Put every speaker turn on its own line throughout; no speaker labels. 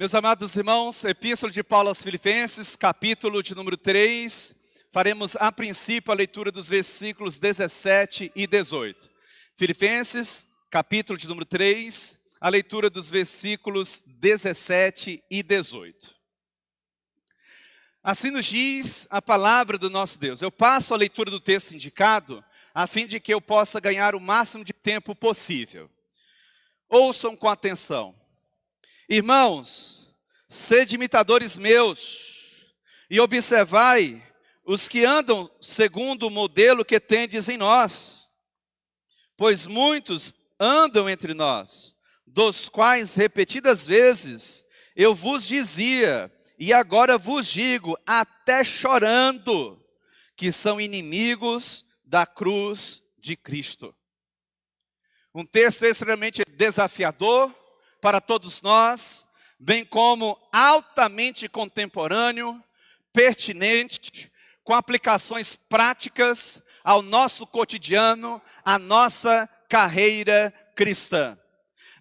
Meus amados irmãos, Epístola de Paulo aos Filipenses, capítulo de número 3, faremos a princípio a leitura dos versículos 17 e 18. Filipenses, capítulo de número 3, a leitura dos versículos 17 e 18. Assim nos diz a palavra do nosso Deus. Eu passo a leitura do texto indicado, a fim de que eu possa ganhar o máximo de tempo possível. Ouçam com atenção. Irmãos, sede imitadores meus, e observai os que andam segundo o modelo que tendes em nós. Pois muitos andam entre nós, dos quais repetidas vezes eu vos dizia, e agora vos digo, até chorando, que são inimigos da cruz de Cristo. Um texto extremamente desafiador para todos nós, bem como altamente contemporâneo, pertinente, com aplicações práticas ao nosso cotidiano, à nossa carreira cristã.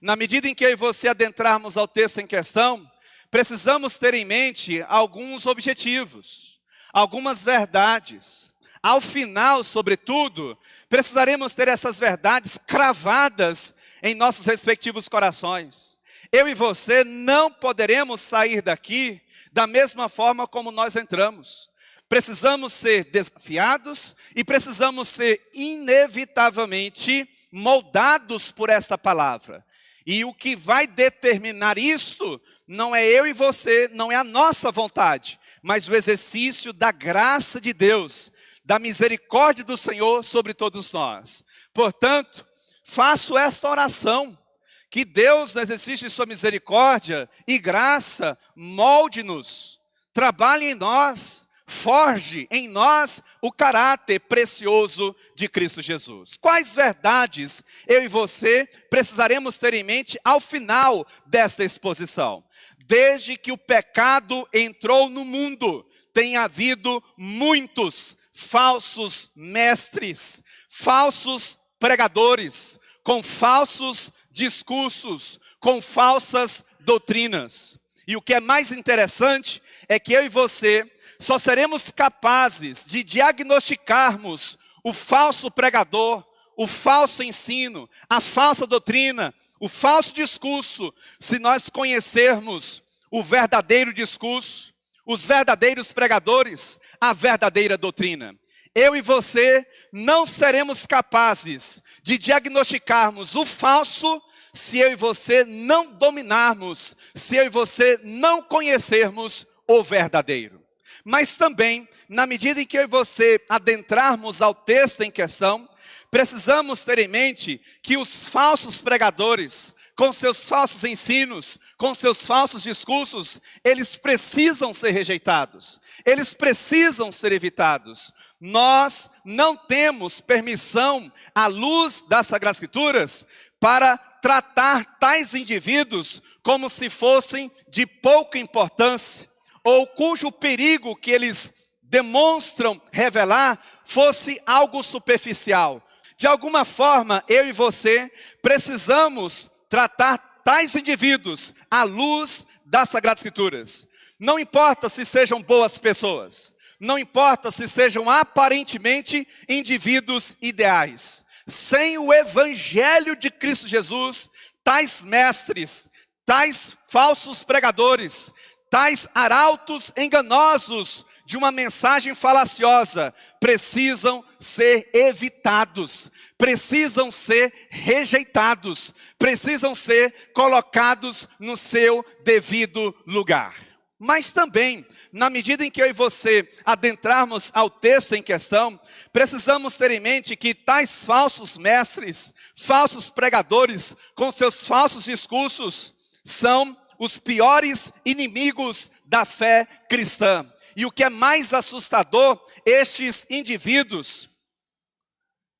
Na medida em que eu e você adentrarmos ao texto em questão, precisamos ter em mente alguns objetivos, algumas verdades. Ao final, sobretudo, precisaremos ter essas verdades cravadas em nossos respectivos corações. Eu e você não poderemos sair daqui da mesma forma como nós entramos. Precisamos ser desafiados e precisamos ser inevitavelmente moldados por esta palavra. E o que vai determinar isto não é eu e você, não é a nossa vontade, mas o exercício da graça de Deus, da misericórdia do Senhor sobre todos nós. Portanto, faço esta oração, que Deus, no exercício de sua misericórdia e graça, molde-nos, trabalhe em nós, forge em nós o caráter precioso de Cristo Jesus. Quais verdades eu e você precisaremos ter em mente ao final desta exposição? Desde que o pecado entrou no mundo, tem havido muitos falsos mestres, falsos pregadores, com falsos discursos, com falsas doutrinas. E o que é mais interessante é que eu e você só seremos capazes de diagnosticarmos o falso pregador, o falso ensino, a falsa doutrina, o falso discurso, se nós conhecermos o verdadeiro discurso, os verdadeiros pregadores, a verdadeira doutrina. Eu e você não seremos capazes de diagnosticarmos o falso se eu e você não dominarmos, se eu e você não conhecermos o verdadeiro. Mas também, na medida em que eu e você adentrarmos ao texto em questão, precisamos ter em mente que os falsos pregadores, com seus falsos ensinos, com seus falsos discursos, eles precisam ser rejeitados, eles precisam ser evitados. Nós não temos permissão, à luz das Sagradas Escrituras, para tratar tais indivíduos como se fossem de pouca importância, ou cujo perigo que eles demonstram revelar fosse algo superficial. De alguma forma, eu e você precisamos tratar tais indivíduos à luz das Sagradas Escrituras. Não importa se sejam boas pessoas, não importa se sejam aparentemente indivíduos ideais. Sem o Evangelho de Cristo Jesus, tais mestres, tais falsos pregadores, tais arautos enganosos de uma mensagem falaciosa, precisam ser evitados, precisam ser rejeitados, precisam ser colocados no seu devido lugar. Mas também, na medida em que eu e você adentrarmos ao texto em questão, precisamos ter em mente que tais falsos mestres, falsos pregadores, com seus falsos discursos, são os piores inimigos da fé cristã. E o que é mais assustador, estes indivíduos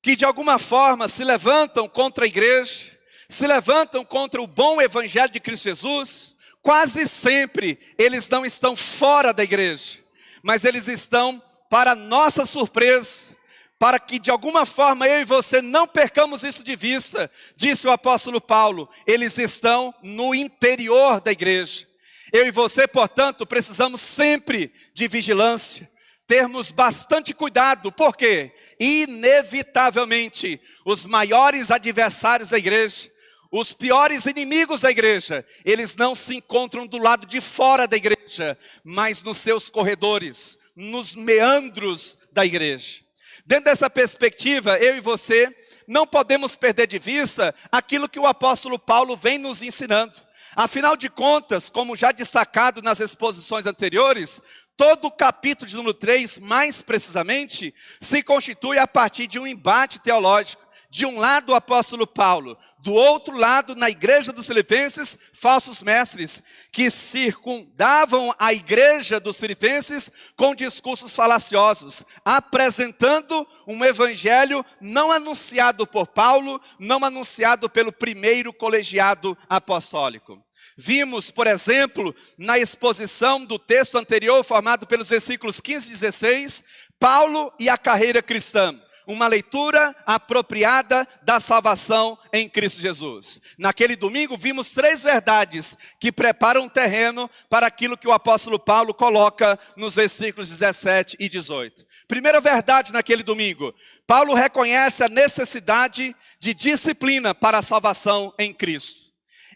que de alguma forma se levantam contra a igreja, se levantam contra o bom evangelho de Cristo Jesus, quase sempre eles não estão fora da igreja, mas eles estão, para nossa surpresa, para que de alguma forma eu e você não percamos isso de vista, disse o apóstolo Paulo, eles estão no interior da igreja. Eu e você, portanto, precisamos sempre de vigilância, termos bastante cuidado, porque inevitavelmente os maiores adversários da igreja, os piores inimigos da igreja, eles não se encontram do lado de fora da igreja, mas nos seus corredores, nos meandros da igreja. Dentro dessa perspectiva, eu e você não podemos perder de vista aquilo que o apóstolo Paulo vem nos ensinando. Afinal de contas, como já destacado nas exposições anteriores, todo o capítulo de número 3, mais precisamente, se constitui a partir de um embate teológico. De um lado o apóstolo Paulo, do outro lado na igreja dos Filipenses, falsos mestres, que circundavam a igreja dos Filipenses com discursos falaciosos, apresentando um evangelho não anunciado por Paulo, não anunciado pelo primeiro colegiado apostólico. Vimos, por exemplo, na exposição do texto anterior, formado pelos versículos 15 e 16, Paulo e a carreira cristã. Uma leitura apropriada da salvação em Cristo Jesus. Naquele domingo vimos 3 verdades que preparam o terreno para aquilo que o apóstolo Paulo coloca nos versículos 17 e 18. Primeira verdade naquele domingo, Paulo reconhece a necessidade de disciplina para a salvação em Cristo.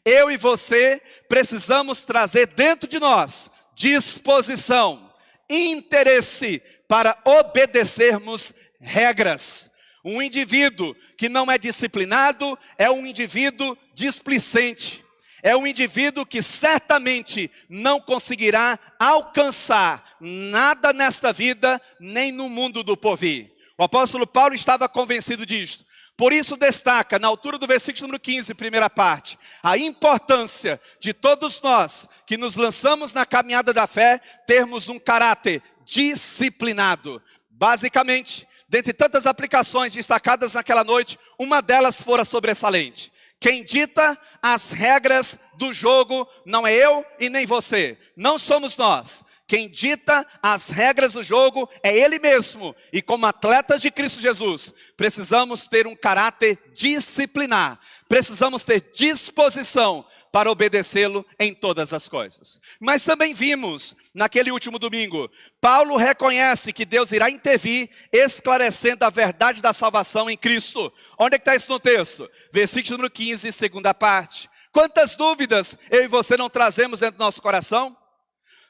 Eu e você precisamos trazer dentro de nós disposição, interesse para obedecermos regras. Um indivíduo que não é disciplinado é um indivíduo displicente. É um indivíduo que certamente não conseguirá alcançar nada nesta vida, nem no mundo do porvir. O apóstolo Paulo estava convencido disto. Por isso destaca, na altura do versículo número 15, primeira parte, a importância de todos nós que nos lançamos na caminhada da fé, termos um caráter disciplinado. Basicamente, dentre tantas aplicações destacadas naquela noite, uma delas fora sobressalente. Quem dita as regras do jogo não é eu e nem você, não somos nós. Quem dita as regras do jogo é Ele mesmo. E como atletas de Cristo Jesus, precisamos ter um caráter disciplinar. Precisamos ter disposição para obedecê-lo em todas as coisas. Mas também vimos, naquele último domingo, Paulo reconhece que Deus irá intervir, esclarecendo a verdade da salvação em Cristo. Onde é que está isso no texto? Versículo número 15, segunda parte. Quantas dúvidas eu e você não trazemos dentro do nosso coração?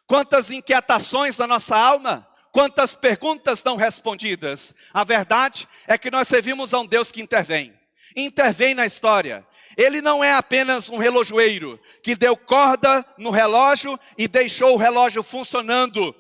Quantas inquietações na nossa alma? Quantas perguntas não respondidas? A verdade é que nós servimos a um Deus que intervém. Intervém na história. Ele não é apenas um relojoeiro que deu corda no relógio e deixou o relógio funcionando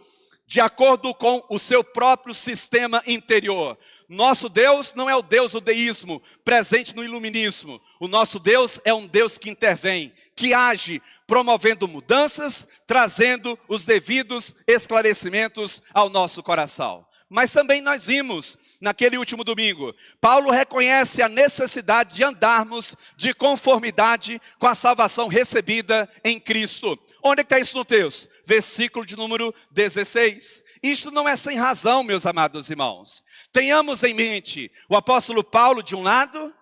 de acordo com o seu próprio sistema interior. Nosso Deus não é o Deus do deísmo, presente no iluminismo. O nosso Deus é um Deus que intervém, que age, promovendo mudanças, trazendo os devidos esclarecimentos ao nosso coração. Mas também nós vimos, naquele último domingo, Paulo reconhece a necessidade de andarmos de conformidade com a salvação recebida em Cristo. Onde está isso no texto? Versículo de número 16. Isto não é sem razão, meus amados irmãos. Tenhamos em mente o apóstolo Paulo de um lado,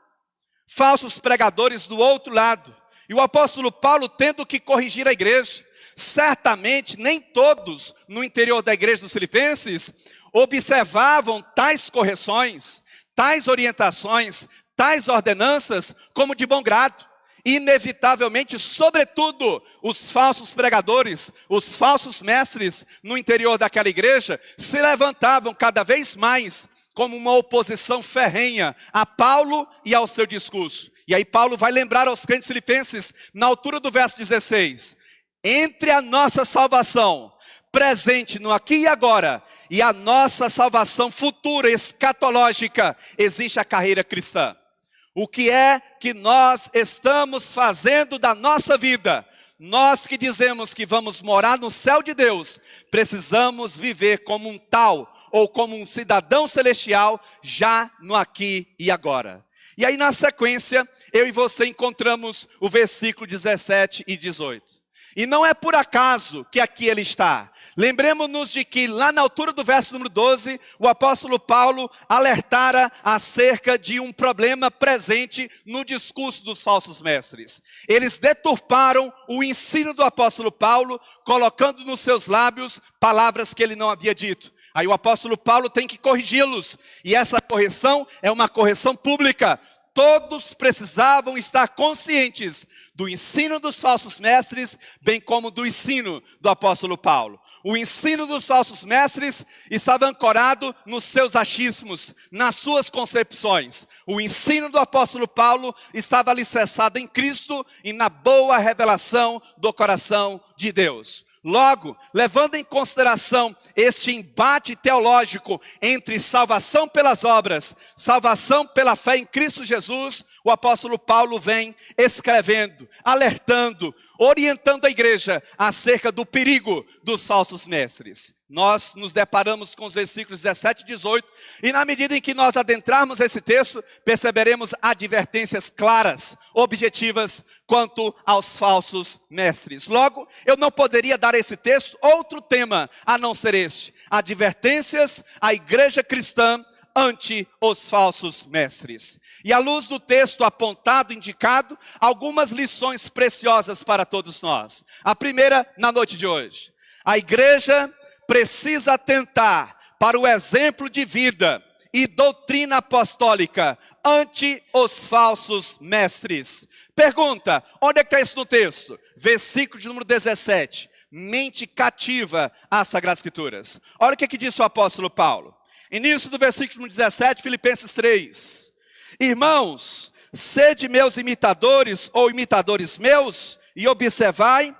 falsos pregadores do outro lado. E o apóstolo Paulo tendo que corrigir a igreja. Certamente nem todos no interior da igreja dos Filipenses observavam tais correções, tais orientações, tais ordenanças como de bom grado. Inevitavelmente, sobretudo, os falsos pregadores, os falsos mestres no interior daquela igreja se levantavam cada vez mais como uma oposição ferrenha a Paulo e ao seu discurso. E aí Paulo vai lembrar aos crentes filipenses, na altura do verso 16, entre a nossa salvação presente no aqui e agora e a nossa salvação futura, escatológica, existe a carreira cristã. O que é que nós estamos fazendo da nossa vida? Nós que dizemos que vamos morar no céu de Deus, precisamos viver como um tal ou como um cidadão celestial já no aqui e agora. E aí na sequência, eu e você encontramos o versículo 17 e 18. E não é por acaso que aqui ele está. Lembremos-nos de que lá na altura do verso número 12, o apóstolo Paulo alertara acerca de um problema presente no discurso dos falsos mestres. Eles deturparam o ensino do apóstolo Paulo, colocando nos seus lábios palavras que ele não havia dito. Aí o apóstolo Paulo tem que corrigi-los. E essa correção é uma correção pública. Todos precisavam estar conscientes do ensino dos falsos mestres, bem como do ensino do apóstolo Paulo. O ensino dos falsos mestres estava ancorado nos seus achismos, nas suas concepções. O ensino do apóstolo Paulo estava alicerçado em Cristo e na boa revelação do coração de Deus. Logo, levando em consideração este embate teológico entre salvação pelas obras, salvação pela fé em Cristo Jesus, o apóstolo Paulo vem escrevendo, alertando, orientando a igreja acerca do perigo dos falsos mestres. Nós nos deparamos com os versículos 17 e 18, e na medida em que nós adentrarmos esse texto, perceberemos advertências claras, objetivas, quanto aos falsos mestres. Logo, eu não poderia dar a esse texto outro tema, a não ser este: advertências à igreja cristã ante os falsos mestres. E à luz do texto apontado, indicado, algumas lições preciosas para todos nós. A primeira, na noite de hoje: a igreja precisa atentar para o exemplo de vida e doutrina apostólica ante os falsos mestres. Pergunta: onde é que está isso no texto? Versículo de número 17. Mente cativa às Sagradas Escrituras. Olha o que disse o apóstolo Paulo. Início do versículo 17, Filipenses 3. Irmãos, sede meus imitadores ou imitadores meus, e observai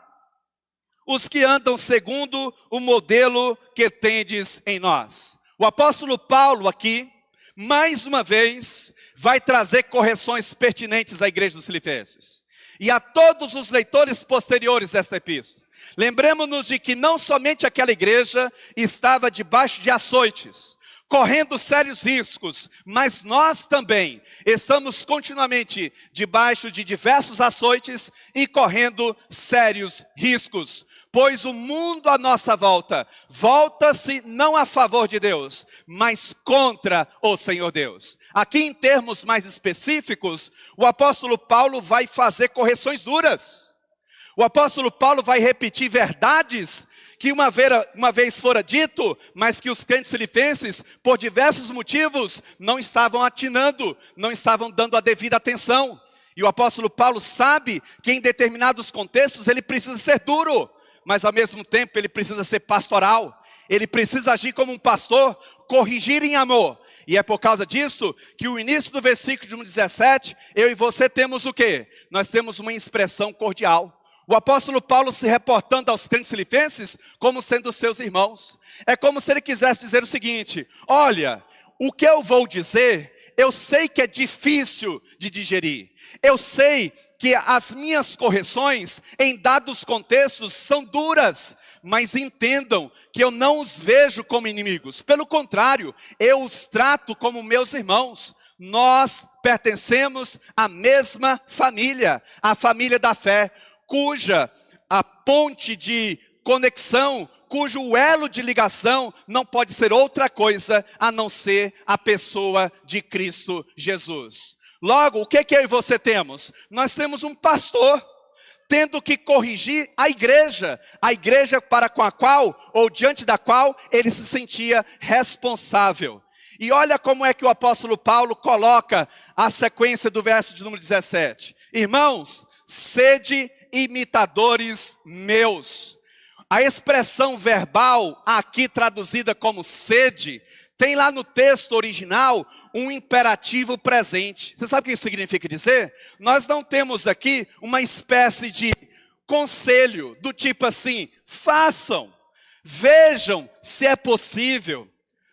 os que andam segundo o modelo que tendes em nós. O apóstolo Paulo aqui, mais uma vez, vai trazer correções pertinentes à igreja dos Filipenses e a todos os leitores posteriores desta epístola. Lembremos-nos de que não somente aquela igreja estava debaixo de açoites, correndo sérios riscos, mas nós também estamos continuamente debaixo de diversos açoites e correndo sérios riscos. Pois o mundo à nossa volta, volta-se não a favor de Deus, mas contra o Senhor Deus. Aqui em termos mais específicos, o apóstolo Paulo vai fazer correções duras. O apóstolo Paulo vai repetir verdades que uma vez fora dito, mas que os crentes filipenses, por diversos motivos, não estavam atinando, não estavam dando a devida atenção. E o apóstolo Paulo sabe que em determinados contextos ele precisa ser duro, mas ao mesmo tempo ele precisa ser pastoral. Ele precisa agir como um pastor, corrigir em amor. E é por causa disso que o início do versículo 17, eu e você temos o quê? Nós temos uma expressão cordial. O apóstolo Paulo se reportando aos crentes filipenses como sendo seus irmãos. É como se ele quisesse dizer o seguinte: olha, o que eu vou dizer, eu sei que é difícil de digerir. Eu sei que as minhas correções em dados contextos são duras, mas entendam que eu não os vejo como inimigos. Pelo contrário, eu os trato como meus irmãos. Nós pertencemos à mesma família, a família da fé, cuja a ponte de conexão, cujo elo de ligação não pode ser outra coisa a não ser a pessoa de Cristo Jesus. Logo, o que eu e você temos? Nós temos um pastor tendo que corrigir a igreja para com a qual, ou diante da qual, ele se sentia responsável. E olha como é que o apóstolo Paulo coloca a sequência do verso de número 17. Irmãos, sede imitadores meus. A expressão verbal, aqui traduzida como sede, tem lá no texto original um imperativo presente. Você sabe o que isso significa dizer? Nós não temos aqui uma espécie de conselho do tipo assim: façam, vejam se é possível,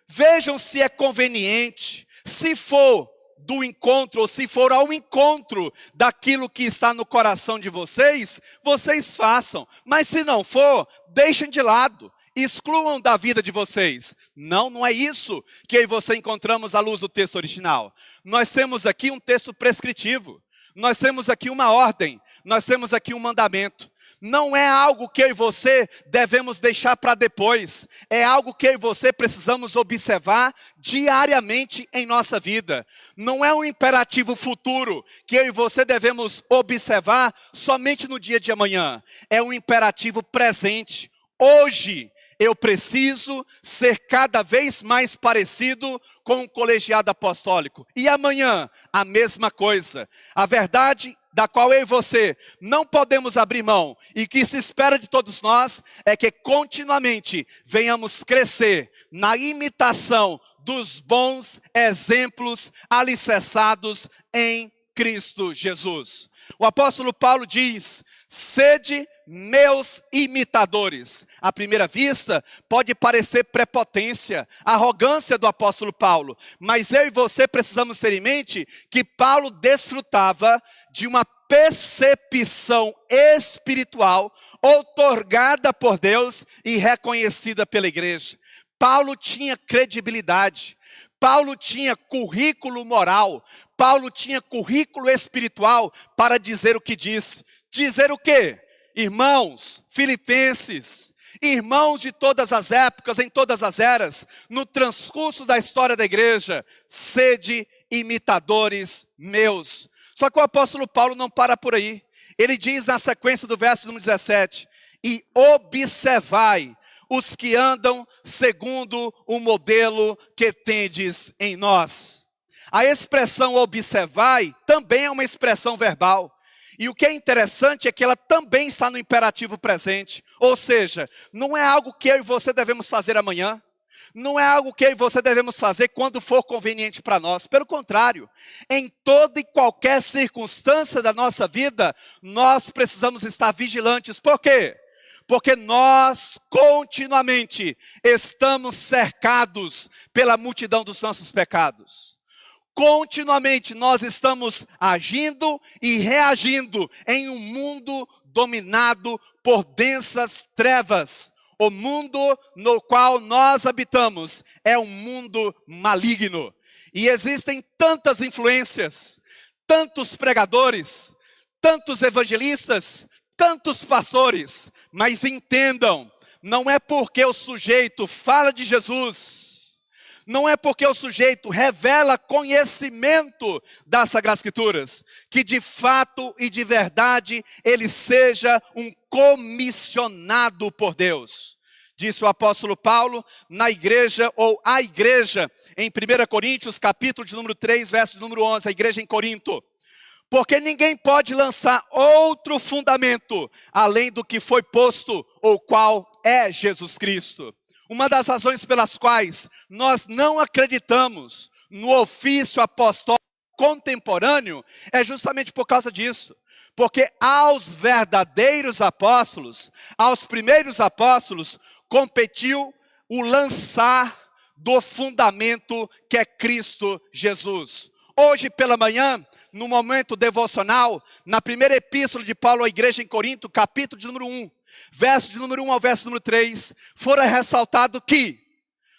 vejam se é conveniente, se for do encontro, ou se for ao encontro daquilo que está no coração de vocês, vocês façam. Mas se não for, deixem de lado, excluam da vida de vocês. Não é isso que eu e você encontramos à luz do texto original. Nós temos aqui um texto prescritivo, nós temos aqui uma ordem, nós temos aqui um mandamento. Não é algo que eu e você devemos deixar para depois. É algo que eu e você precisamos observar diariamente em nossa vida. Não é um imperativo futuro que eu e você devemos observar somente no dia de amanhã. É um imperativo presente. Hoje eu preciso ser cada vez mais parecido com um colegiado apostólico. E amanhã, a mesma coisa. A verdade da qual eu e você não podemos abrir mão e que se espera de todos nós é que continuamente venhamos crescer na imitação dos bons exemplos alicerçados em Cristo Jesus. O apóstolo Paulo diz: sede meus imitadores. À primeira vista, pode parecer prepotência, arrogância do apóstolo Paulo, mas eu e você precisamos ter em mente que Paulo desfrutava de uma percepção espiritual outorgada por Deus e reconhecida pela igreja. Paulo tinha credibilidade. Paulo tinha currículo moral, Paulo tinha currículo espiritual para dizer o que disse. Dizer o quê? Irmãos, filipenses, irmãos de todas as épocas, em todas as eras, no transcurso da história da igreja, sede imitadores meus. Só que o apóstolo Paulo não para por aí. Ele diz na sequência do verso número 17, e observai os que andam segundo o modelo que tendes em nós. A expressão observai também é uma expressão verbal. E o que é interessante é que ela também está no imperativo presente. Ou seja, não é algo que eu e você devemos fazer amanhã. Não é algo que eu e você devemos fazer quando for conveniente para nós. Pelo contrário, em toda e qualquer circunstância da nossa vida, nós precisamos estar vigilantes. Por quê? Porque nós continuamente estamos cercados pela multidão dos nossos pecados. Continuamente nós estamos agindo e reagindo em um mundo dominado por densas trevas. O mundo no qual nós habitamos é um mundo maligno. E existem tantas influências, tantos pregadores, tantos evangelistas, tantos pastores, mas entendam, não é porque o sujeito fala de Jesus, não é porque o sujeito revela conhecimento das Sagradas Escrituras, que de fato e de verdade ele seja um comissionado por Deus. Disse o apóstolo Paulo na igreja, ou a igreja, em 1 Coríntios, capítulo de número 3, verso de número 11, a igreja em Corinto. Porque ninguém pode lançar outro fundamento, além do que foi posto, o qual é Jesus Cristo. Uma das razões pelas quais nós não acreditamos no ofício apostólico contemporâneo é justamente por causa disso. Porque aos verdadeiros apóstolos, aos primeiros apóstolos, competiu o lançar do fundamento que é Cristo Jesus. Hoje pela manhã, no momento devocional, na primeira epístola de Paulo à igreja em Corinto, capítulo de número 1, verso de número 1 ao verso número 3, fora ressaltado que,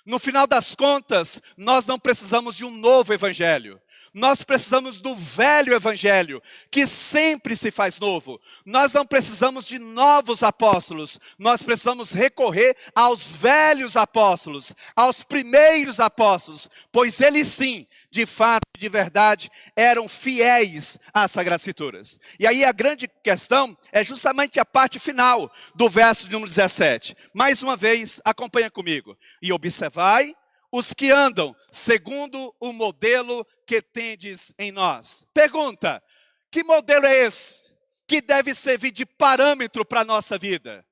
no final das contas, nós não precisamos de um novo evangelho. Nós precisamos do velho evangelho, que sempre se faz novo. Nós não precisamos de novos apóstolos. Nós precisamos recorrer aos velhos apóstolos, aos primeiros apóstolos, pois eles sim, de fato, de verdade, eram fiéis às Sagradas Escrituras. E aí a grande questão é justamente a parte final do verso de número 17. Mais uma vez, acompanha comigo. E observai os que andam segundo o modelo que tendes em nós. Pergunta, que modelo é esse que deve servir de parâmetro para a nossa vida?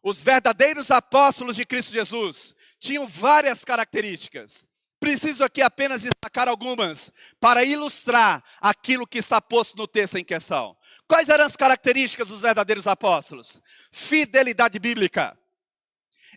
Os verdadeiros apóstolos de Cristo Jesus tinham várias características. Preciso aqui apenas destacar algumas para ilustrar aquilo que está posto no texto em questão. Quais eram as características dos verdadeiros apóstolos? Fidelidade bíblica.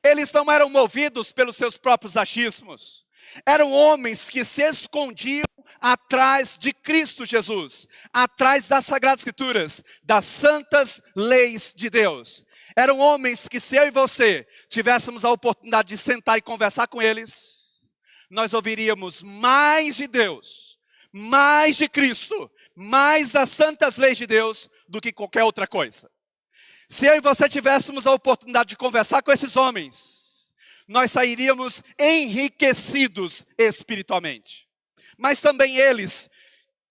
Eles não eram movidos pelos seus próprios achismos. Eram homens que se escondiam atrás de Cristo Jesus, atrás das Sagradas Escrituras, das santas leis de Deus. Eram homens que, se eu e você tivéssemos a oportunidade de sentar e conversar com eles, nós ouviríamos mais de Deus, mais de Cristo, mais das santas leis de Deus do que qualquer outra coisa. Se eu e você tivéssemos a oportunidade de conversar com esses homens, nós sairíamos enriquecidos espiritualmente. Mas também eles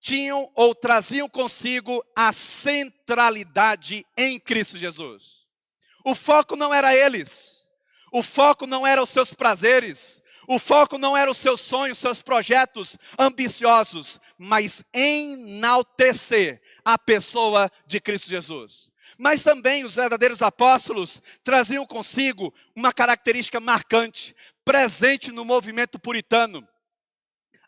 tinham ou traziam consigo a centralidade em Cristo Jesus. O foco não era eles, o foco não era os seus prazeres, o foco não era os seus sonhos, seus projetos ambiciosos, mas enaltecer a pessoa de Cristo Jesus. Mas também os verdadeiros apóstolos traziam consigo uma característica marcante, presente no movimento puritano: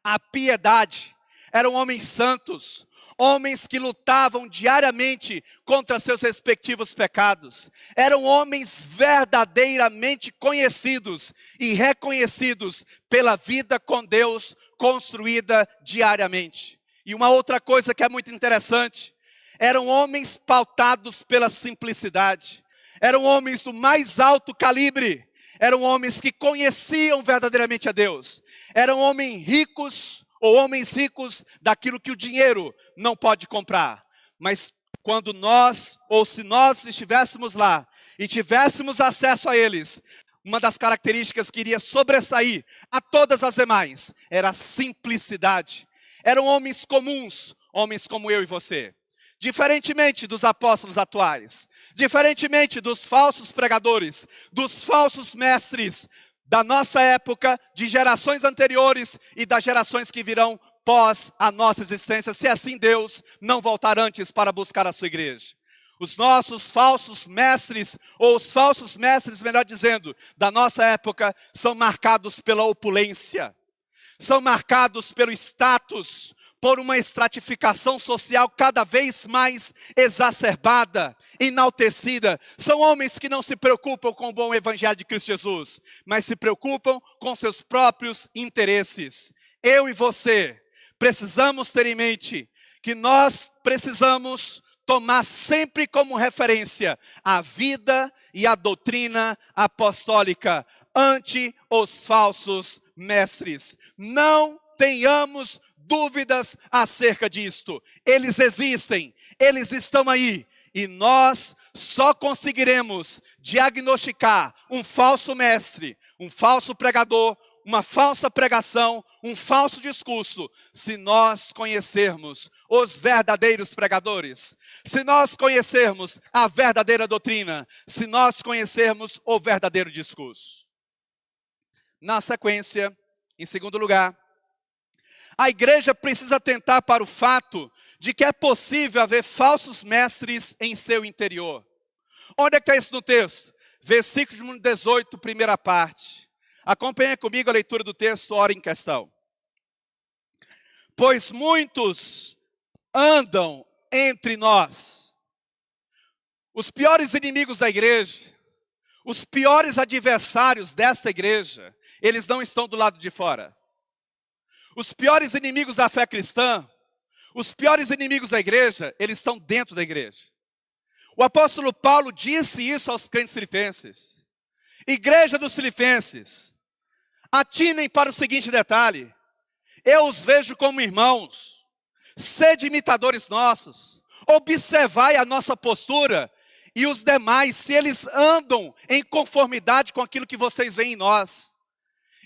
a piedade. Eram homens santos, homens que lutavam diariamente contra seus respectivos pecados. Eram homens verdadeiramente conhecidos e reconhecidos pela vida com Deus construída diariamente. E uma outra coisa que é muito interessante: eram homens pautados pela simplicidade. Eram homens do mais alto calibre. Eram homens que conheciam verdadeiramente a Deus. Eram homens ricos daquilo que o dinheiro não pode comprar. Mas quando nós, ou se nós estivéssemos lá e tivéssemos acesso a eles, uma das características que iria sobressair a todas as demais era a simplicidade. Eram homens comuns, homens como eu e você. Diferentemente dos apóstolos atuais, diferentemente dos falsos pregadores, dos falsos mestres da nossa época, de gerações anteriores e das gerações que virão pós a nossa existência, se assim Deus não voltar antes para buscar a sua igreja. Os nossos falsos mestres, ou os falsos mestres, melhor dizendo, da nossa época, são marcados pela opulência, são marcados pelo status, por uma estratificação social cada vez mais exacerbada, enaltecida. São homens que não se preocupam com o bom evangelho de Cristo Jesus, mas se preocupam com seus próprios interesses. Eu e você precisamos ter em mente que nós precisamos tomar sempre como referência a vida e a doutrina apostólica ante os falsos mestres. Não tenhamos dúvidas acerca disto. Eles existem, eles estão aí. E nós só conseguiremos diagnosticar um falso mestre, um falso pregador, uma falsa pregação, um falso discurso, se nós conhecermos os verdadeiros pregadores, se nós conhecermos a verdadeira doutrina, se nós conhecermos o verdadeiro discurso. Na sequência, em segundo lugar, a igreja precisa atentar para o fato de que é possível haver falsos mestres em seu interior. Onde é que está isso no texto? Versículo 18, primeira parte. Acompanhe comigo a leitura do texto, ora em questão. Pois muitos andam entre nós. Os piores inimigos da igreja, os piores adversários desta igreja, eles não estão do lado de fora. Os piores inimigos da fé cristã, os piores inimigos da igreja, eles estão dentro da igreja. O apóstolo Paulo disse isso aos crentes filipenses. Igreja dos filipenses, atinem para o seguinte detalhe: eu os vejo como irmãos, sede imitadores nossos, observai a nossa postura e os demais, se eles andam em conformidade com aquilo que vocês veem em nós.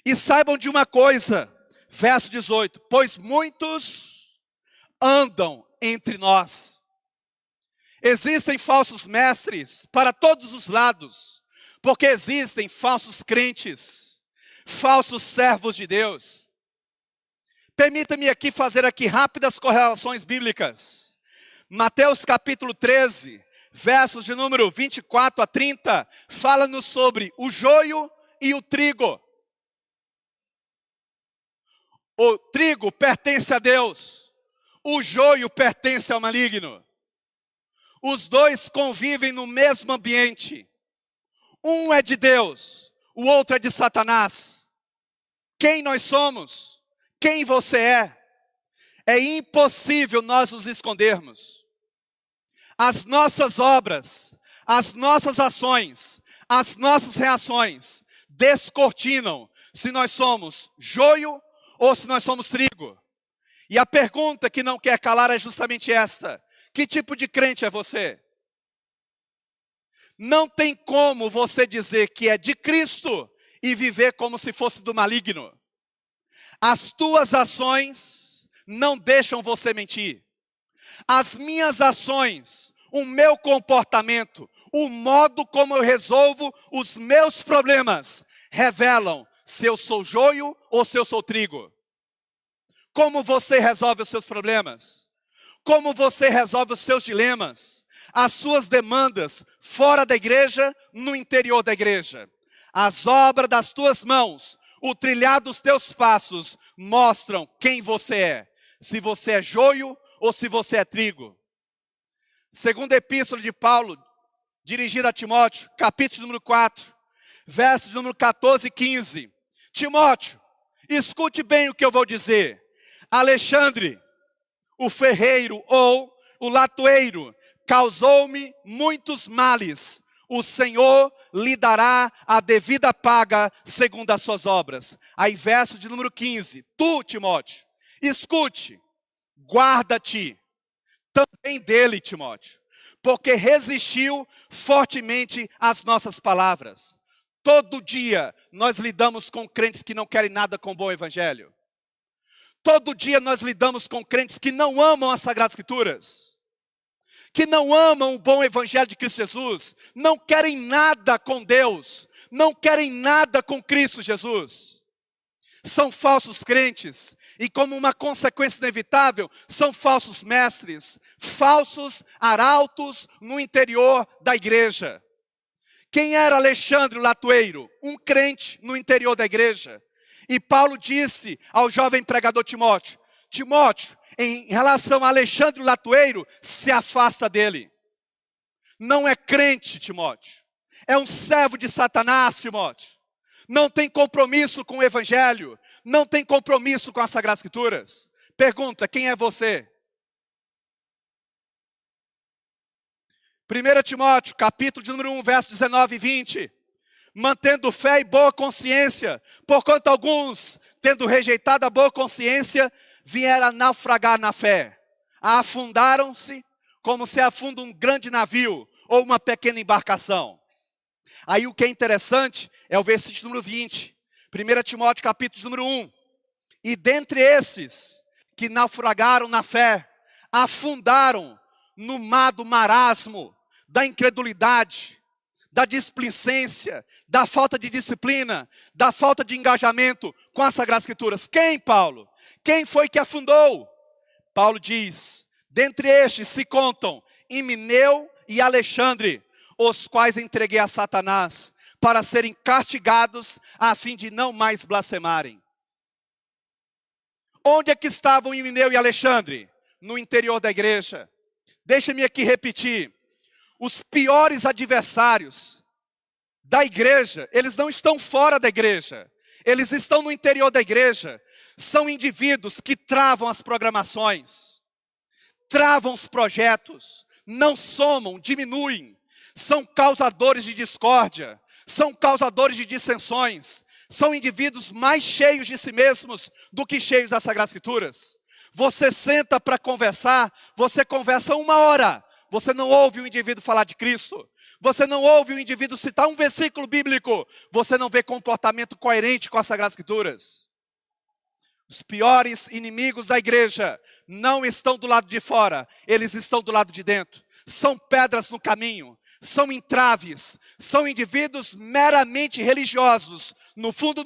E saibam de uma coisa, verso 18, pois muitos andam entre nós. Existem falsos mestres para todos os lados, porque existem falsos crentes, falsos servos de Deus. Permita-me aqui fazer rápidas correlações bíblicas. Mateus capítulo 13, versos de número 24 a 30, fala-nos sobre o joio e o trigo. O trigo pertence a Deus, o joio pertence ao maligno. Os dois convivem no mesmo ambiente. Um é de Deus, o outro é de Satanás. Quem nós somos? Quem você é? É impossível nós nos escondermos. As nossas obras, as nossas ações, as nossas reações descortinam se nós somos joio ou se nós somos trigo. E a pergunta que não quer calar é justamente esta: que tipo de crente é você? Não tem como você dizer que é de Cristo e viver como se fosse do maligno. As tuas ações não deixam você mentir. As minhas ações, o meu comportamento, o modo como eu resolvo os meus problemas, revelam se eu sou joio ou se eu sou trigo. Como você resolve os seus problemas? Como você resolve os seus dilemas? As suas demandas fora da igreja, no interior da igreja. As obras das tuas mãos, o trilhar dos teus passos, mostram quem você é. Se você é joio ou se você é trigo. Segunda epístola de Paulo, dirigida a Timóteo, capítulo número 4, versos número 14 e 15. Timóteo, escute bem o que eu vou dizer. Alexandre, o ferreiro ou o latoeiro, causou-me muitos males. O Senhor lhe dará a devida paga segundo as suas obras. Aí verso de número 15. Tu, Timóteo, escute, guarda-te também dele, Timóteo, porque resistiu fortemente às nossas palavras. Todo dia nós lidamos com crentes que não querem nada com o bom evangelho. Todo dia nós lidamos com crentes que não amam as Sagradas Escrituras, que não amam o bom evangelho de Cristo Jesus, não querem nada com Deus, não querem nada com Cristo Jesus. São falsos crentes e, como uma consequência inevitável, são falsos mestres, falsos arautos no interior da igreja. Quem era Alexandre o latoeiro? Um crente no interior da igreja. E Paulo disse ao jovem pregador Timóteo, Timóteo, em relação a Alexandre o latoeiro, se afasta dele. Não é crente, Timóteo. É um servo de Satanás, Timóteo. Não tem compromisso com o evangelho. Não tem compromisso com as Sagradas Escrituras. Pergunta, quem é você? 1 Timóteo, capítulo de número 1, verso 19 e 20. Mantendo fé e boa consciência, porquanto alguns, tendo rejeitado a boa consciência, vieram a naufragar na fé. Afundaram-se como se afunda um grande navio ou uma pequena embarcação. Aí o que é interessante é o versículo número 20. 1 Timóteo, capítulo de número 1. E dentre esses que naufragaram na fé, afundaram no mar do marasmo, da incredulidade, da displicência, da falta de disciplina, da falta de engajamento com as Sagradas Escrituras. Quem, Paulo? Quem foi que afundou? Paulo diz, dentre estes se contam Himeneu e Alexandre, os quais entreguei a Satanás, para serem castigados, a fim de não mais blasfemarem. Onde é que estavam Himeneu e Alexandre? No interior da igreja. Deixa-me aqui repetir. Os piores adversários da igreja, eles não estão fora da igreja. Eles estão no interior da igreja. São indivíduos que travam as programações, travam os projetos, não somam, diminuem. São causadores de discórdia, são causadores de dissensões. São indivíduos mais cheios de si mesmos do que cheios das Sagradas Escrituras. Você senta para conversar, você conversa 1 hora. Você não ouve o indivíduo falar de Cristo. Você não ouve o indivíduo citar um versículo bíblico. Você não vê comportamento coerente com as Sagradas Escrituras. Os piores inimigos da igreja não estão do lado de fora. Eles estão do lado de dentro. São pedras no caminho. São entraves. São indivíduos meramente religiosos. No fundo,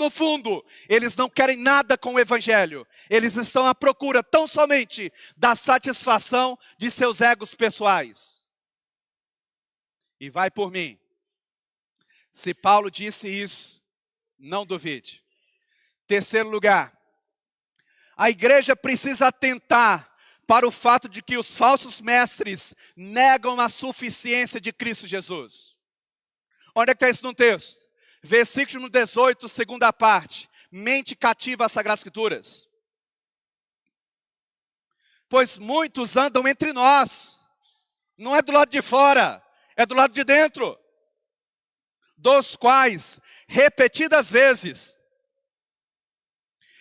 eles não querem nada com o evangelho. Eles estão à procura tão somente da satisfação de seus egos pessoais. E vai por mim. Se Paulo disse isso, não duvide. Terceiro lugar, a igreja precisa atentar para o fato de que os falsos mestres negam a suficiência de Cristo Jesus. Onde é que está isso no texto? Versículo 18, segunda parte. Mente cativa às Sagradas Escrituras. Pois muitos andam entre nós. Não é do lado de fora, é do lado de dentro. Dos quais, repetidas vezes,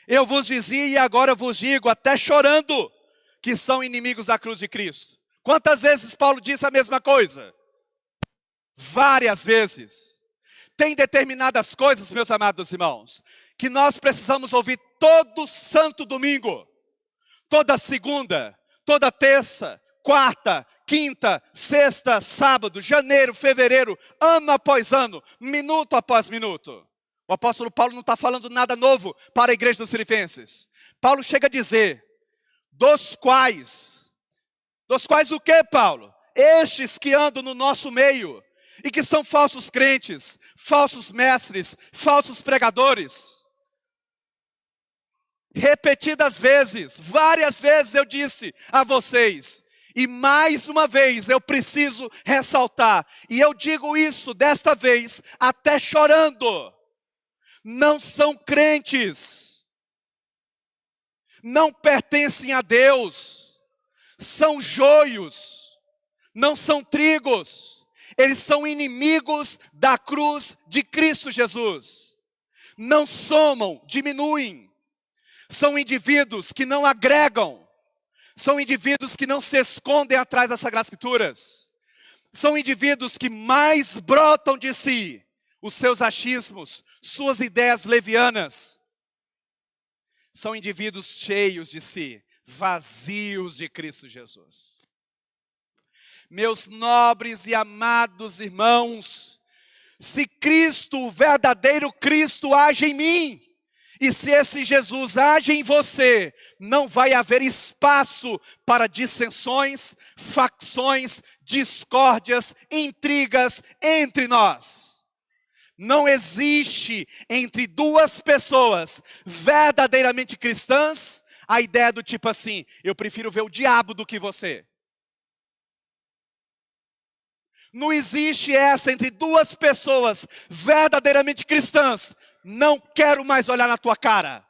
eu vos dizia e agora vos digo, até chorando, que são inimigos da cruz de Cristo. Quantas vezes Paulo disse a mesma coisa? várias vezes. Tem determinadas coisas, meus amados irmãos, que nós precisamos ouvir todo santo domingo, toda segunda, toda terça, quarta, quinta, sexta, sábado, janeiro, fevereiro, ano após ano, minuto após minuto. O apóstolo Paulo não está falando nada novo para a igreja dos Filipenses. Paulo chega a dizer, dos quais o que, Paulo? Estes que andam no nosso meio, e que são falsos crentes, falsos mestres, falsos pregadores. Repetidas vezes, várias vezes eu disse a vocês, e mais uma vez eu preciso ressaltar, e eu digo isso desta vez até chorando, não são crentes, não pertencem a Deus, são joios, não são trigos. Eles são inimigos da cruz de Cristo Jesus. Não somam, diminuem. São indivíduos que não agregam. São indivíduos que não se escondem atrás das Sagradas Escrituras. São indivíduos que mais brotam de si os seus achismos, suas ideias levianas. São indivíduos cheios de si, vazios de Cristo Jesus. Meus nobres e amados irmãos, se Cristo, o verdadeiro Cristo, age em mim, e se esse Jesus age em você, não vai haver espaço para dissensões, facções, discórdias, intrigas entre nós. Não existe entre duas pessoas verdadeiramente cristãs a ideia do tipo assim, eu prefiro ver o diabo do que você. Não existe essa entre duas pessoas verdadeiramente cristãs. Não quero mais olhar na tua cara.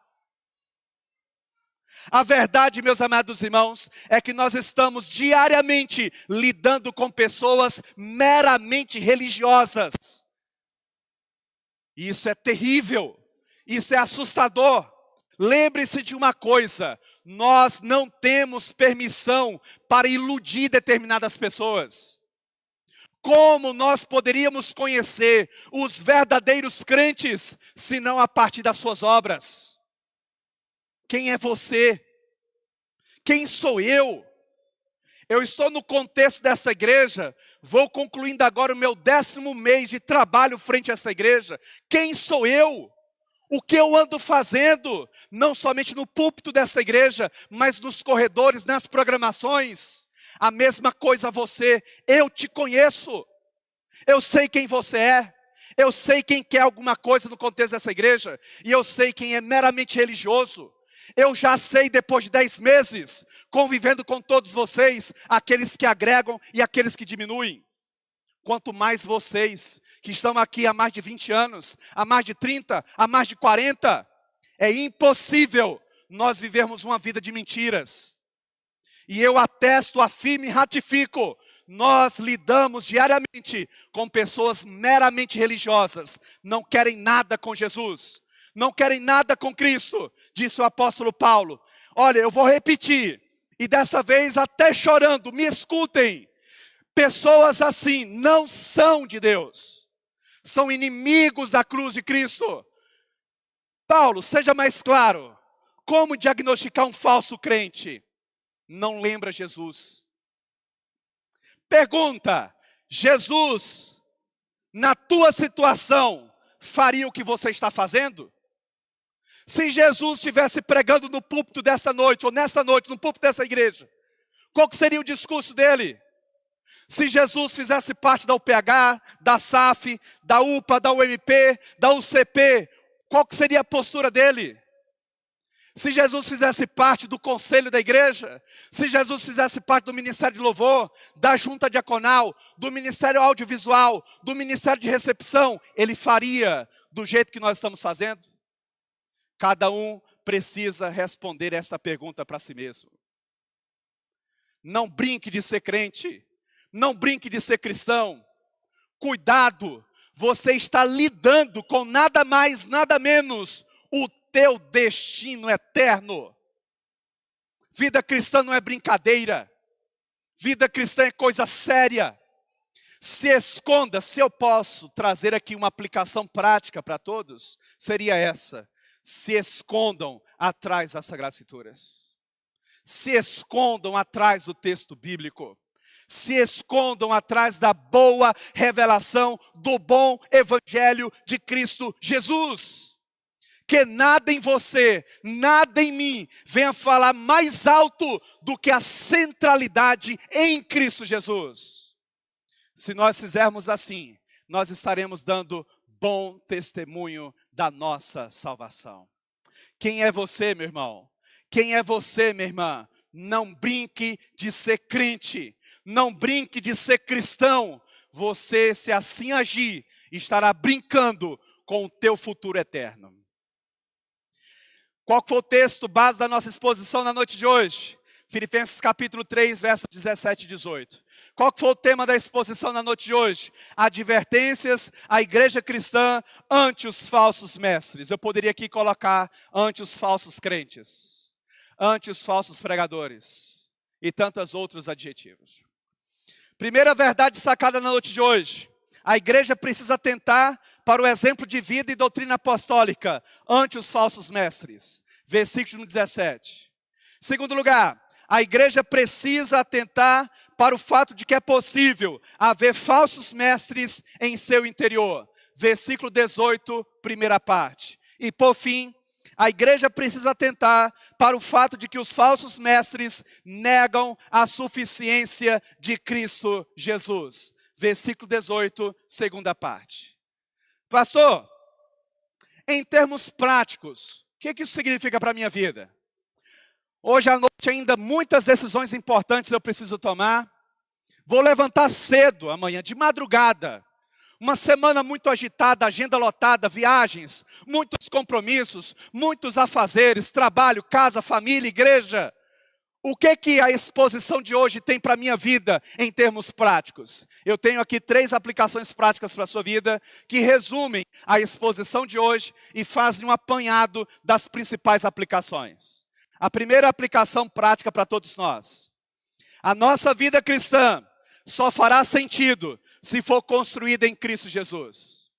A verdade, meus amados irmãos, é que nós estamos diariamente lidando com pessoas meramente religiosas. Isso é terrível. Isso é assustador. Lembre-se de uma coisa, nós não temos permissão para iludir determinadas pessoas. Como nós poderíamos conhecer os verdadeiros crentes, se não a partir das suas obras? Quem é você? Quem sou eu? Eu estou no contexto dessa igreja, vou concluindo agora o meu 10º mês de trabalho frente a essa igreja. Quem sou eu? O que eu ando fazendo? Não somente no púlpito dessa igreja, mas nos corredores, nas programações. A mesma coisa você, eu te conheço, eu sei quem você é, eu sei quem quer alguma coisa no contexto dessa igreja, e eu sei quem é meramente religioso. Eu já sei depois de 10 meses, convivendo com todos vocês, aqueles que agregam e aqueles que diminuem. Quanto mais vocês, que estão aqui há mais de 20 anos, há mais de 30, há mais de 40, é impossível nós vivermos uma vida de mentiras. E eu atesto, afirmo e ratifico, nós lidamos diariamente com pessoas meramente religiosas, não querem nada com Jesus, não querem nada com Cristo, disse o apóstolo Paulo. Olha, eu vou repetir, e dessa vez até chorando, me escutem, pessoas assim não são de Deus, são inimigos da cruz de Cristo. Paulo, seja mais claro, como diagnosticar um falso crente? Não lembra Jesus. Pergunta, Jesus, na tua situação, faria o que você está fazendo? Se Jesus estivesse pregando no púlpito desta noite, ou nesta noite, no púlpito dessa igreja, qual que seria o discurso dele? Se Jesus fizesse parte da UPH, da SAF, da UPA, da UMP, da UCP, qual que seria a postura dele? Se Jesus fizesse parte do conselho da igreja, se Jesus fizesse parte do ministério de louvor, da junta diaconal, do ministério audiovisual, do ministério de recepção, ele faria do jeito que nós estamos fazendo? Cada um precisa responder essa pergunta para si mesmo. Não brinque de ser crente, não brinque de ser cristão. Cuidado, você está lidando com nada mais, nada menos o teu destino eterno. Vida cristã não é brincadeira. Vida cristã é coisa séria. se esconda, se eu posso trazer aqui uma aplicação prática para todos, seria essa: se escondam atrás das Sagradas Escrituras. Se escondam atrás do texto bíblico. Se escondam atrás da boa revelação do bom evangelho de Cristo Jesus. Que nada em você, nada em mim, venha falar mais alto do que a centralidade em Cristo Jesus. Se nós fizermos assim, nós estaremos dando bom testemunho da nossa salvação. Quem é você, meu irmão? Quem é você, minha irmã? Não brinque de ser crente. Não brinque de ser cristão. Você, se assim agir, estará brincando com o teu futuro eterno. Qual foi o texto base da nossa exposição na noite de hoje? Filipenses capítulo 3, versos 17 e 18. Qual foi o tema da exposição na noite de hoje? Advertências à igreja cristã ante os falsos mestres. Eu poderia aqui colocar ante os falsos crentes, ante os falsos pregadores e tantos outros adjetivos. Primeira verdade sacada na noite de hoje: a igreja precisa atentar para o exemplo de vida e doutrina apostólica ante os falsos mestres. Versículo 17. Segundo lugar, a igreja precisa atentar para o fato de que é possível haver falsos mestres em seu interior. Versículo 18, primeira parte. E por fim, a igreja precisa atentar para o fato de que os falsos mestres negam a suficiência de Cristo Jesus. Versículo 18, segunda parte. Pastor, em termos práticos, o que isso significa para a minha vida? Hoje à noite ainda muitas decisões importantes eu preciso tomar. Vou levantar cedo amanhã, de madrugada. Uma semana muito agitada, agenda lotada, viagens, muitos compromissos, muitos afazeres, trabalho, casa, família, igreja. O que a exposição de hoje tem para a minha vida em termos práticos? Eu tenho aqui 3 aplicações práticas para a sua vida que resumem a exposição de hoje e fazem um apanhado das principais aplicações. A primeira aplicação prática para todos nós: a nossa vida cristã só fará sentido se for construída em Cristo Jesus.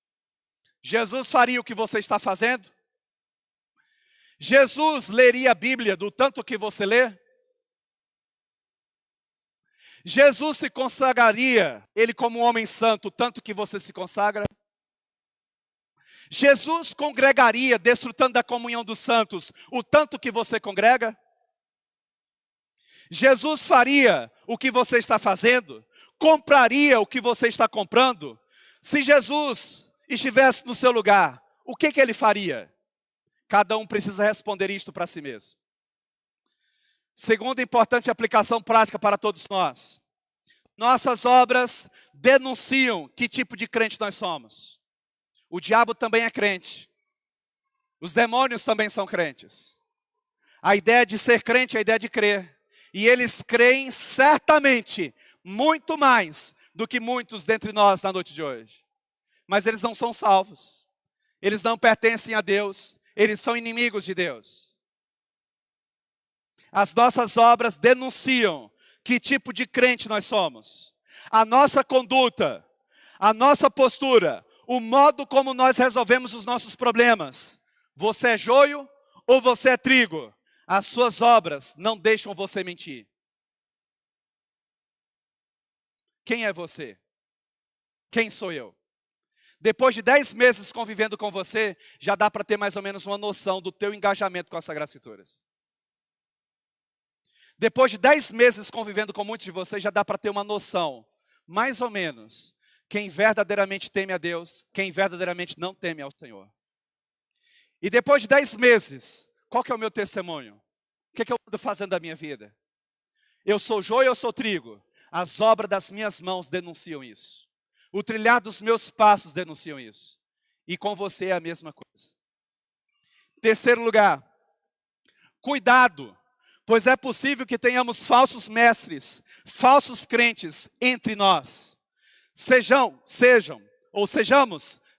Jesus faria o que você está fazendo? Jesus leria a Bíblia do tanto que você lê? Jesus se consagraria, ele como um homem santo, o tanto que você se consagra? Jesus congregaria, desfrutando da comunhão dos santos, o tanto que você congrega? Jesus faria o que você está fazendo? Compraria o que você está comprando? Se Jesus estivesse no seu lugar, o que ele faria? Cada um precisa responder isto para si mesmo. Segunda importante aplicação prática para todos nós: nossas obras denunciam que tipo de crente nós somos. O diabo também é crente. Os demônios também são crentes. A ideia de ser crente é a ideia de crer. E eles creem certamente muito mais do que muitos dentre nós na noite de hoje. Mas eles não são salvos. Eles não pertencem a Deus. Eles são inimigos de Deus. As nossas obras denunciam que tipo de crente nós somos. A nossa conduta, a nossa postura, o modo como nós resolvemos os nossos problemas. Você é joio ou você é trigo? As suas obras não deixam você mentir. Quem é você? Quem sou eu? Depois de 10 meses convivendo com você, já dá para ter mais ou menos uma noção do teu engajamento com as Sagradas Escrituras. Depois de 10 meses convivendo com muitos de vocês, já dá para ter uma noção, mais ou menos, quem verdadeiramente teme a Deus, quem verdadeiramente não teme ao Senhor. E depois de 10 meses, qual que é o meu testemunho? O que eu ando fazendo da minha vida? Eu sou joio ou eu sou trigo? As obras das minhas mãos denunciam isso. O trilhar dos meus passos denunciam isso. E com você é a mesma coisa. Terceiro lugar, cuidado, pois é possível que tenhamos falsos mestres, falsos crentes entre nós. Sejamos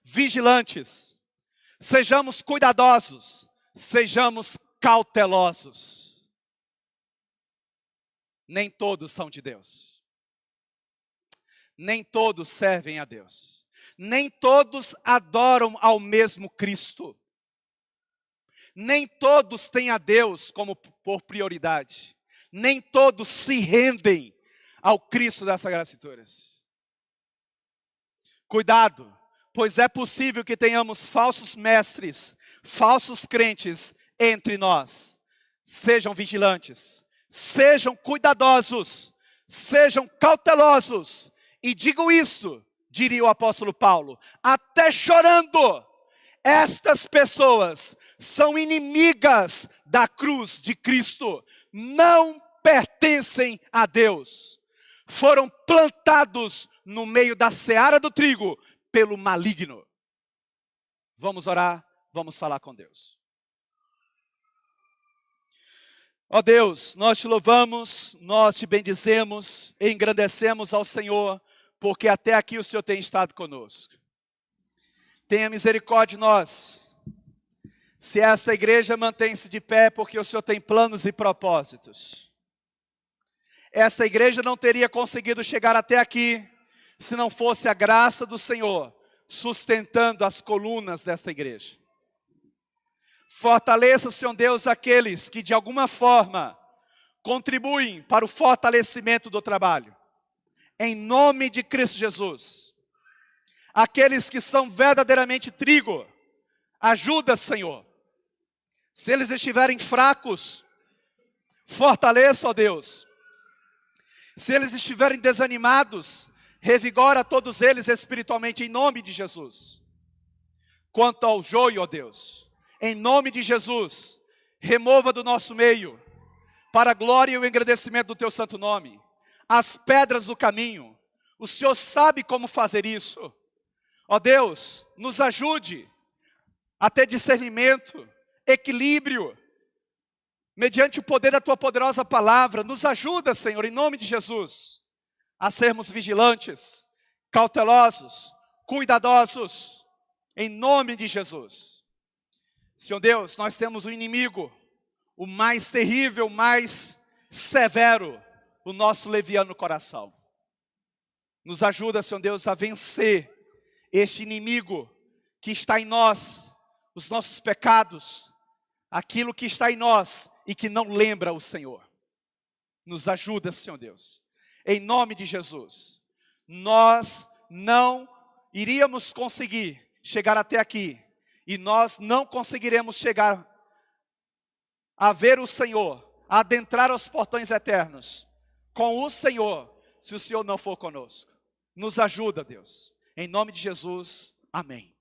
vigilantes, sejamos cuidadosos, sejamos cautelosos. Nem todos são de Deus. nem todos servem a Deus. Nem todos adoram ao mesmo Cristo. Nem todos têm a Deus como por prioridade. Nem todos se rendem ao Cristo das Sagradas Escrituras. Cuidado, pois é possível que tenhamos falsos mestres, falsos crentes entre nós. Sejam vigilantes, sejam cuidadosos, sejam cautelosos. E digo isso, diria o apóstolo Paulo, até chorando. Estas pessoas são inimigas da cruz de Cristo, não pertencem a Deus. Foram plantados no meio da seara do trigo pelo maligno. Vamos orar, vamos falar com Deus. Ó Deus, nós te louvamos, nós te bendizemos, engrandecemos ao Senhor, porque até aqui o Senhor tem estado conosco. Tenha misericórdia de nós. Se esta igreja mantém-se de pé, porque o Senhor tem planos e propósitos. Esta igreja não teria conseguido chegar até aqui, se não fosse a graça do Senhor, sustentando as colunas desta igreja. Fortaleça, Senhor Deus, aqueles que de alguma forma contribuem para o fortalecimento do trabalho. Em nome de Cristo Jesus. Aqueles que são verdadeiramente trigo, ajuda, Senhor. Se eles estiverem fracos, fortaleça, ó Deus. Se eles estiverem desanimados, revigora todos eles espiritualmente, em nome de Jesus. Quanto ao joio, ó Deus, em nome de Jesus, remova do nosso meio, para a glória e o engrandecimento do teu santo nome, as pedras do caminho. O Senhor sabe como fazer isso. Ó Deus, nos ajude a ter discernimento, equilíbrio, mediante o poder da Tua poderosa palavra. Nos ajuda, Senhor, em nome de Jesus, a sermos vigilantes, cautelosos, cuidadosos, em nome de Jesus. Senhor Deus, nós temos um inimigo, o mais terrível, o mais severo, o nosso leviano coração. Nos ajuda, Senhor Deus, a vencer este inimigo que está em nós, os nossos pecados, aquilo que está em nós e que não lembra o Senhor. Nos ajuda, Senhor Deus. Em nome de Jesus. Nós não iríamos conseguir chegar até aqui. E nós não conseguiremos chegar a ver o Senhor, a adentrar aos portões eternos com o Senhor, se o Senhor não for conosco. Nos ajuda, Deus. Em nome de Jesus, amém.